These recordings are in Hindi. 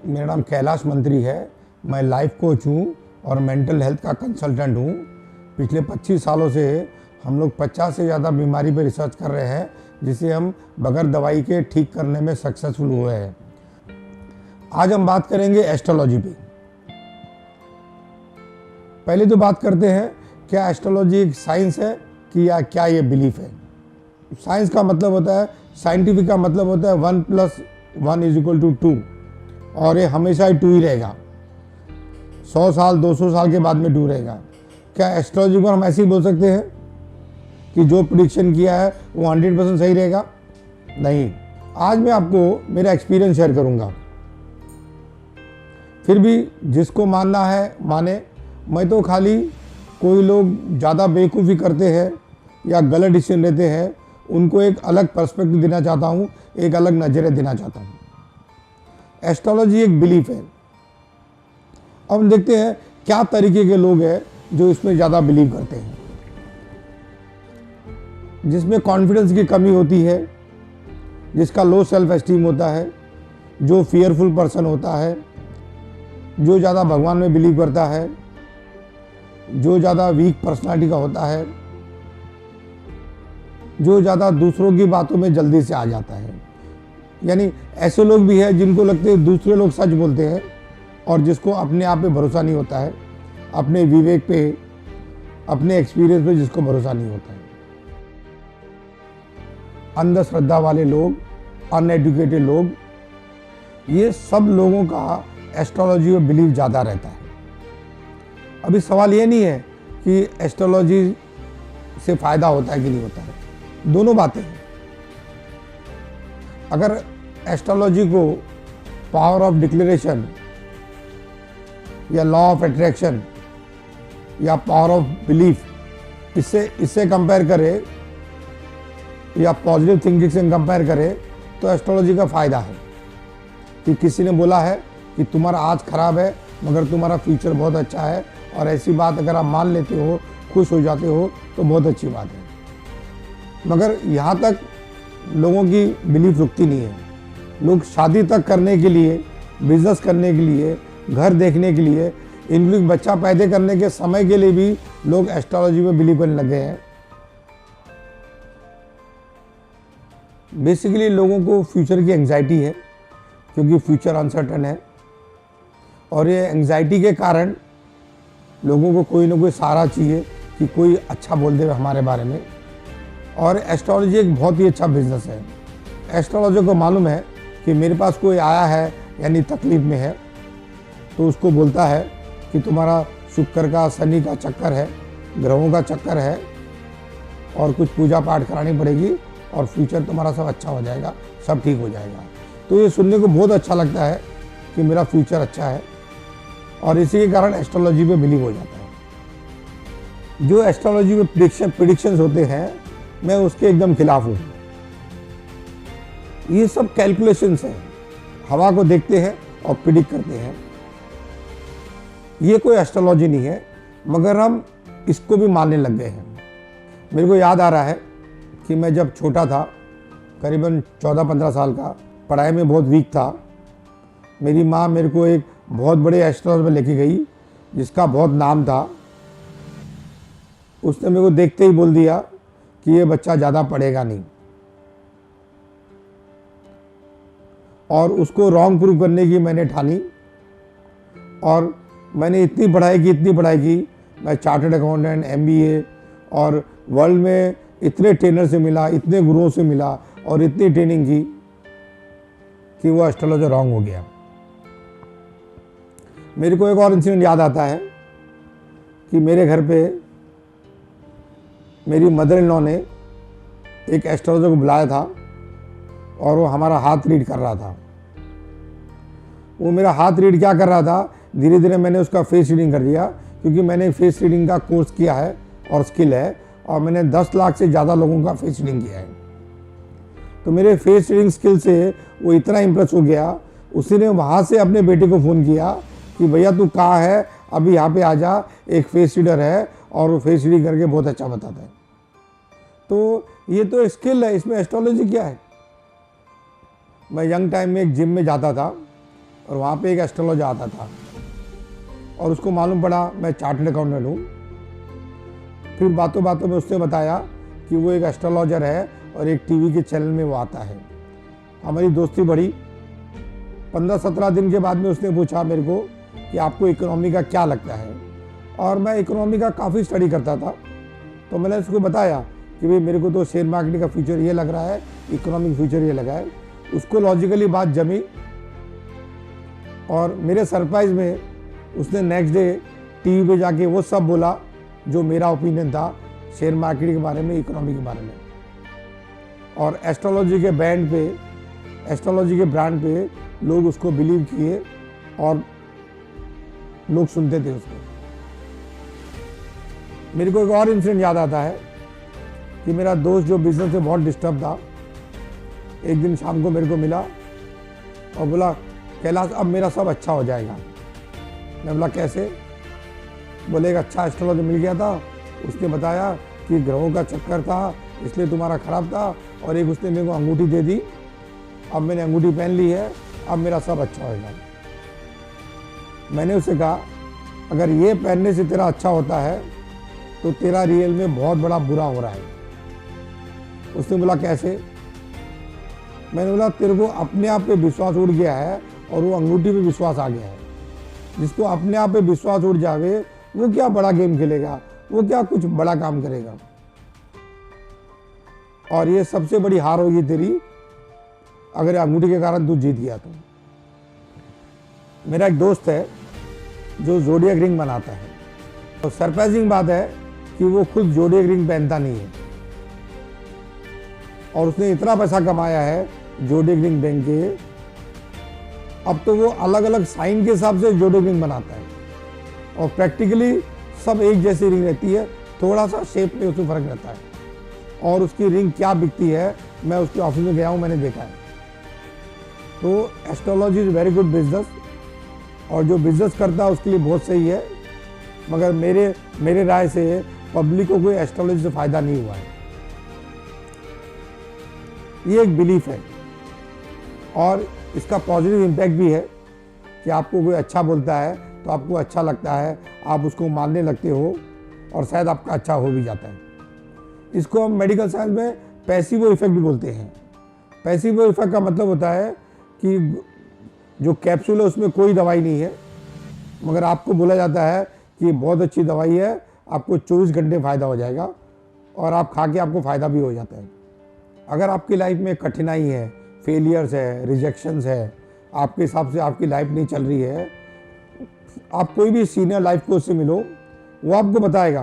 मेरा नाम कैलाश मंत्री है। मैं लाइफ कोच हूँ और मेंटल हेल्थ का कंसल्टेंट हूँ। पिछले 25 सालों से हम लोग 50 से ज़्यादा बीमारी पर रिसर्च कर रहे हैं, जिसे हम बगैर दवाई के ठीक करने में सक्सेसफुल हुए हैं। आज हम बात करेंगे एस्ट्रोलॉजी पे। पहले तो बात करते हैं, क्या एस्ट्रोलॉजी एक साइंस है कि या क्या ये बिलीफ है। साइंस का मतलब होता है, साइंटिफिक का मतलब होता है 1 + 1 = 2, और ये हमेशा ही 2 ही रहेगा। 100 साल 200 साल के बाद में 2 रहेगा। क्या एस्ट्रोलॉजी को हम ऐसे ही बोल सकते हैं कि जो प्रिडिक्शन किया है वो 100% सही रहेगा? नहीं। आज मैं आपको मेरा एक्सपीरियंस शेयर करूंगा, फिर भी जिसको मानना है माने। मैं तो खाली कोई लोग ज़्यादा बेवकूफ़ी करते हैं या गलत डिसीजन लेते हैं, उनको एक अलग पर्सपेक्टिव देना चाहता हूँ, एक अलग नज़रिया देना चाहता हूँ। एस्ट्रोलॉजी एक बिलीफ है। अब हम देखते हैं क्या तरीके के लोग हैं जो इसमें ज़्यादा बिलीव करते हैं। जिसमें कॉन्फिडेंस की कमी होती है, जिसका लो सेल्फ एस्टीम होता है, जो फियरफुल पर्सन होता है, जो ज़्यादा भगवान में बिलीव करता है, जो ज़्यादा वीक पर्सनालिटी का होता है, जो ज़्यादा दूसरों की बातों में जल्दी से आ जाता है। यानी ऐसे लोग भी हैं जिनको लगते हैं दूसरे लोग सच बोलते हैं, और जिसको अपने आप पे भरोसा नहीं होता है, अपने विवेक पे, अपने एक्सपीरियंस पे जिसको भरोसा नहीं होता है। अंधश्रद्धा वाले लोग, अनएडुकेटेड लोग, ये सब लोगों का एस्ट्रोलॉजी में बिलीव ज़्यादा रहता है। अभी सवाल ये नहीं है कि एस्ट्रोलॉजी से फ़ायदा होता है कि नहीं होता है, दोनों बातें हैं। अगर एस्ट्रोलॉजी को पावर ऑफ डिक्लेरेशन या लॉ ऑफ अट्रैक्शन या पावर ऑफ बिलीफ इससे कंपेयर करें, या पॉजिटिव थिंकिंग से कंपेयर करें, तो एस्ट्रोलॉजी का फ़ायदा है कि किसी ने बोला है कि तुम्हारा आज खराब है मगर तुम्हारा फ्यूचर बहुत अच्छा है, और ऐसी बात अगर आप मान लेते हो, खुश हो जाते हो, तो बहुत अच्छी बात है। मगर यहाँ तक लोगों की बिलीफ रुकती नहीं है। लोग शादी तक करने के लिए, बिजनेस करने के लिए, घर देखने के लिए, इनके बच्चा पैदा करने के समय के लिए भी लोग एस्ट्रोलॉजी में बिलीव करने लगे हैं। बेसिकली लोगों को फ्यूचर की एंग्जाइटी है, क्योंकि फ्यूचर अनसर्टन है, और ये एंग्जाइटी के कारण लोगों को कोई ना कोई सहारा चाहिए कि कोई अच्छा बोल दे हमारे बारे में। और एस्ट्रोलॉजी एक बहुत ही अच्छा बिजनेस है। एस्ट्रोलॉजर को मालूम है कि मेरे पास कोई आया है यानी तकलीफ में है, तो उसको बोलता है कि तुम्हारा शुक्र का, शनि का चक्कर है, ग्रहों का चक्कर है, और कुछ पूजा पाठ करानी पड़ेगी और फ्यूचर तुम्हारा सब अच्छा हो जाएगा, सब ठीक हो जाएगा। तो ये सुनने को बहुत अच्छा लगता है कि मेरा फ्यूचर अच्छा है, और इसी के कारण एस्ट्रोलॉजी पे बिलीव हो जाता है। जो एस्ट्रोलॉजी में प्रिडिक्शंस होते हैं, मैं उसके एकदम खिलाफ हूँ। ये सब कैलकुलेशंस हैं, हवा को देखते हैं और प्रिडिक्ट करते हैं। ये कोई एस्ट्रोलॉजी नहीं है, मगर हम इसको भी मानने लग गए हैं। मेरे को याद आ रहा है कि मैं जब छोटा था, करीबन 14-15 साल का, पढ़ाई में बहुत वीक था, मेरी माँ मेरे को एक बहुत बड़े एस्ट्रोलॉजर में लेके गई जिसका बहुत नाम था। उसने मेरे को देखते ही बोल दिया कि ये बच्चा ज़्यादा पढ़ेगा नहीं, और उसको रॉन्ग प्रूव करने की मैंने ठानी। और मैंने इतनी पढ़ाई की, मैं चार्टर्ड अकाउंटेंट, MBA, और वर्ल्ड में इतने ट्रेनर से मिला, इतने गुरुओं से मिला, और इतनी ट्रेनिंग की कि वो एस्ट्रोलॉजर रॉन्ग हो गया। मेरे को एक और इंसिडेंट याद आता है कि मेरे घर पे मेरी मदर इन लॉ ने एक एस्ट्रोलॉजर को बुलाया था, और वो हमारा हाथ रीड कर रहा था। वो मेरा हाथ रीड क्या कर रहा था, धीरे धीरे मैंने उसका फेस रीडिंग कर दिया, क्योंकि मैंने फेस रीडिंग का कोर्स किया है और स्किल है, और मैंने 10 लाख से ज़्यादा लोगों का फेस रीडिंग किया है। तो मेरे फेस रीडिंग स्किल से वो इतना इम्प्रेस हो गया, उसी ने वहाँ से अपने बेटे को फ़ोन किया कि भैया तू कहाँ है, अभी यहाँ पे आ जा, एक फेस रीडर है और वो फेस रीडिंग करके बहुत अच्छा बताता है। तो ये तो स्किल है, इसमें एस्ट्रोलॉजी क्या है। मैं यंग टाइम में एक जिम में जाता था, और वहाँ पे एक एस्ट्रोलॉजर आता था और उसको मालूम पड़ा मैं चार्टर्ड अकाउंटेंट हूँ। फिर बातों बातों में उसने बताया कि वो एक एस्ट्रोलॉजर है और एक टीवी के चैनल में वो आता है। हमारी दोस्ती बढ़ी। 15-17 दिन के बाद में उसने पूछा मेरे को कि आपको इकोनॉमी का क्या लगता है, और मैं इकोनॉमी का काफ़ी स्टडी करता था। तो मैंने उसको बताया कि भाई मेरे को तो शेयर मार्केट का फ्यूचर ये लग रहा है, इकोनॉमिक फ्यूचर ये लगा है। उसको लॉजिकली बात जमी और मेरे सरप्राइज में उसने नेक्स्ट डे टीवी पे जाके वो सब बोला जो मेरा ओपिनियन था शेयर मार्केट के बारे में, इकोनॉमी के बारे में। और एस्ट्रोलॉजी के बैंड पे, एस्ट्रोलॉजी के ब्रांड पे लोग उसको बिलीव किए और लोग सुनते थे उसको। मेरे को एक और इंसिडेंट याद आता है कि मेरा दोस्त जो बिजनेस में बहुत डिस्टर्ब था, एक दिन शाम को मेरे को मिला और बोला कैलाश अब मेरा सब अच्छा हो जाएगा। मैं बोला कैसे? बोले एक अच्छा एस्ट्रोलॉजर मिल गया था, उसने बताया कि ग्रहों का चक्कर था इसलिए तुम्हारा खराब था, और एक उसने मेरे को अंगूठी दे दी। अब मैंने अंगूठी पहन ली है, अब मेरा सब अच्छा होगा। मैंने उससे कहा अगर ये पहनने से तेरा अच्छा होता है तो तेरा रियल में बहुत बड़ा बुरा हो रहा है। उसने बोला कैसे? मैंने बोला तेरे को अपने आप पे विश्वास उड़ गया है और वो अंगूठी पे विश्वास आ गया है। जिसको अपने आप पे विश्वास उड़ जावे वो क्या बड़ा गेम खेलेगा, वो क्या कुछ बड़ा काम करेगा। और ये सबसे बड़ी हार होगी तेरी अगर अंगूठी के कारण तू जीत गया तो। मेरा एक दोस्त है जो जोडियक रिंग बनाता है, तो सरप्राइजिंग बात है कि वो खुद जोडियक रिंग पहनता नहीं है और उसने इतना पैसा कमाया है जोडियक रिंग पहन के, अब तो वो अलग अलग साइन के हिसाब से जोडियक रिंग बनाता है और प्रैक्टिकली सब एक जैसी रिंग रहती है, थोड़ा सा शेप में उसमें फर्क रहता है। और उसकी रिंग क्या बिकती है, मैं उसके ऑफिस में गया हूँ, मैंने देखा है। तो astrology is very good business, और जो बिजनेस करता है उसके लिए बहुत सही है, मगर मेरे राय से पब्लिक को कोई एस्ट्रोलॉजी से फ़ायदा नहीं हुआ है। ये एक बिलीफ है और इसका पॉजिटिव इम्पैक्ट भी है कि आपको कोई अच्छा बोलता है तो आपको अच्छा लगता है, आप उसको मानने लगते हो और शायद आपका अच्छा हो भी जाता है। इसको हम मेडिकल साइंस में पैसिव इफेक्ट भी बोलते हैं। पैसिव इफेक्ट का मतलब होता है कि जो कैप्सूल है उसमें कोई दवाई नहीं है, मगर आपको बोला जाता है कि बहुत अच्छी दवाई है, आपको 24 घंटे फ़ायदा हो जाएगा, और आप खा के आपको फ़ायदा भी हो जाता है। अगर आपकी लाइफ में कठिनाई है, फेलियर्स है, रिजेक्शंस है, आपके हिसाब से आपकी लाइफ नहीं चल रही है, आप कोई भी सीनियर लाइफ कोच से मिलो, वो आपको बताएगा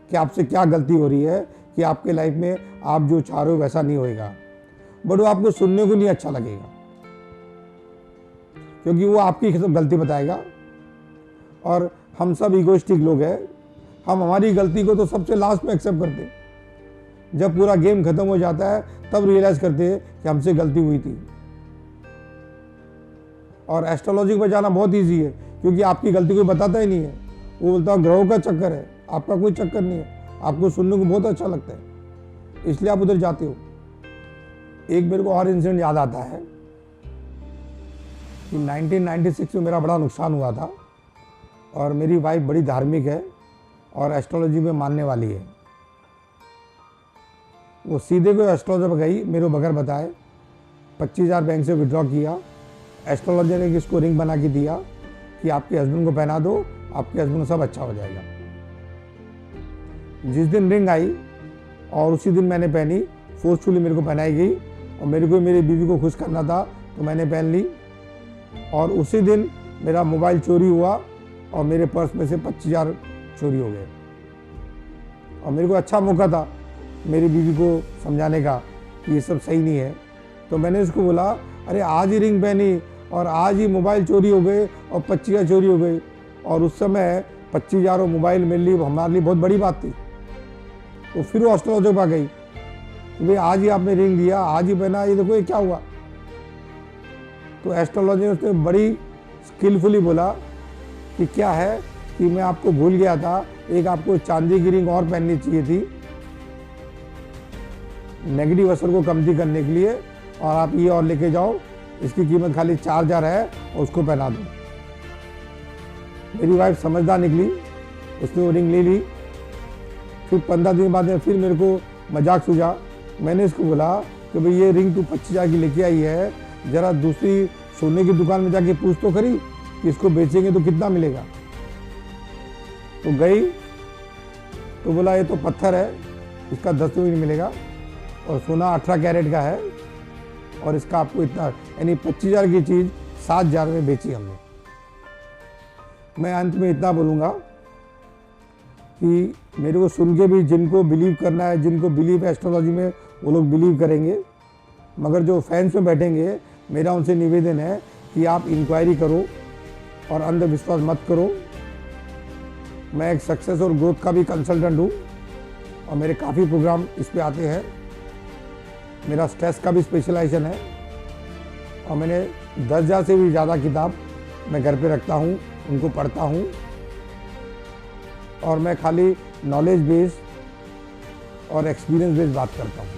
कि आपसे क्या गलती हो रही है कि आपके लाइफ में आप जो चाह रहे हो वैसा नहीं होएगा। बट वो आपको सुनने को नहीं अच्छा लगेगा क्योंकि वो आपकी गलती बताएगा, और हम सब इगोइस्टिक लोग हैं, हम हमारी गलती को तो सबसे लास्ट में एक्सेप्ट करते हैं। जब पूरा गेम खत्म हो जाता है तब रियलाइज करते हैं कि हमसे गलती हुई थी। और एस्ट्रोलॉजी को बचाना बहुत ईजी है क्योंकि आपकी गलती कोई बताता ही नहीं है। वो बोलता है ग्रहों का चक्कर है, आपका कोई चक्कर नहीं है, आपको सुनने को बहुत अच्छा लगता है इसलिए आप उधर जाते हो। एक मेरे को और इंसिडेंट याद आता है कि 1996 में मेरा बड़ा नुकसान हुआ था, और मेरी वाइफ बड़ी धार्मिक है और एस्ट्रोलॉजी में मानने वाली है। वो सीधे कोई एस्ट्रोलॉजर पर गई, मेरे बगैर बताए 25,000 बैंक से विड्रॉ किया। एस्ट्रोलॉजर ने किसको रिंग बना के दिया कि आपके हस्बैंड को पहना दो, आपके हस्बैंड को सब अच्छा हो जाएगा। जिस दिन रिंग आई और उसी दिन मैंने पहनी, फोर्सफुली मेरे को पहनाई गई, और मेरे को मेरी बीवी को खुश करना था तो मैंने पहन ली। और उसी दिन मेरा मोबाइल चोरी हुआ और मेरे पर्स में से 25,000 चोरी हो गए। और मेरे को अच्छा मौका था मेरी बीवी को समझाने का कि ये सब सही नहीं है। तो मैंने उसको बोला अरे आज ही रिंग पहनी और आज ही मोबाइल चोरी हो गए और 25,000 चोरी हो गई। और उस समय 25,000 और मोबाइल मेरे लिए हमारे लिए बहुत बड़ी बात थी। तो फिर वो एस्ट्रोलॉजर पर गई कि भाई आज ही आपने रिंग दिया, आज ही पहना, ये देखो ये क्या हुआ। तो एस्ट्रोलॉजर ने उसने बड़ी स्किलफुली बोला कि क्या है कि मैं आपको भूल गया था, एक आपको चांदी की रिंग और पहननी चाहिए थी नेगेटिव असर को कमती करने के लिए, और आप ये और लेके जाओ, इसकी कीमत खाली 4,000 है और उसको पहना दो। मेरी वाइफ समझदार निकली, उसने वो रिंग ले ली। फिर 15 दिन बाद में फिर मेरे को मजाक सूझा। मैंने इसको बोला कि भाई ये रिंग तू 25,000 की लेके आई है, ज़रा दूसरी सोने की दुकान में जाके पूछ तो खरी कि इसको बेचेंगे तो कितना मिलेगा। तो गई तो बोला ये तो पत्थर है, इसका 10 रुपये नहीं मिलेगा, और सोना 18 कैरेट का है और इसका आपको इतना, यानी 25,000 की चीज़ 7,000 में बेची हमने। मैं अंत में इतना बोलूँगा कि मेरे को सुन के भी जिनको बिलीव करना है, जिनको बिलीव है एस्ट्रोलॉजी में, वो लोग बिलीव करेंगे, मगर जो फैंस में बैठेंगे मेरा उनसे निवेदन है कि आप इंक्वायरी करो और अंधविश्वास मत करो। मैं एक सक्सेस और ग्रोथ का भी कंसल्टेंट हूँ और मेरे काफ़ी प्रोग्राम इस पे आते हैं। मेरा स्ट्रेस का भी स्पेशलाइजेशन है और मैंने 10,000 से भी ज़्यादा किताब मैं घर पे रखता हूँ, उनको पढ़ता हूँ, और मैं खाली नॉलेज बेस्ड और एक्सपीरियंस बेस्ड बात करता हूँ।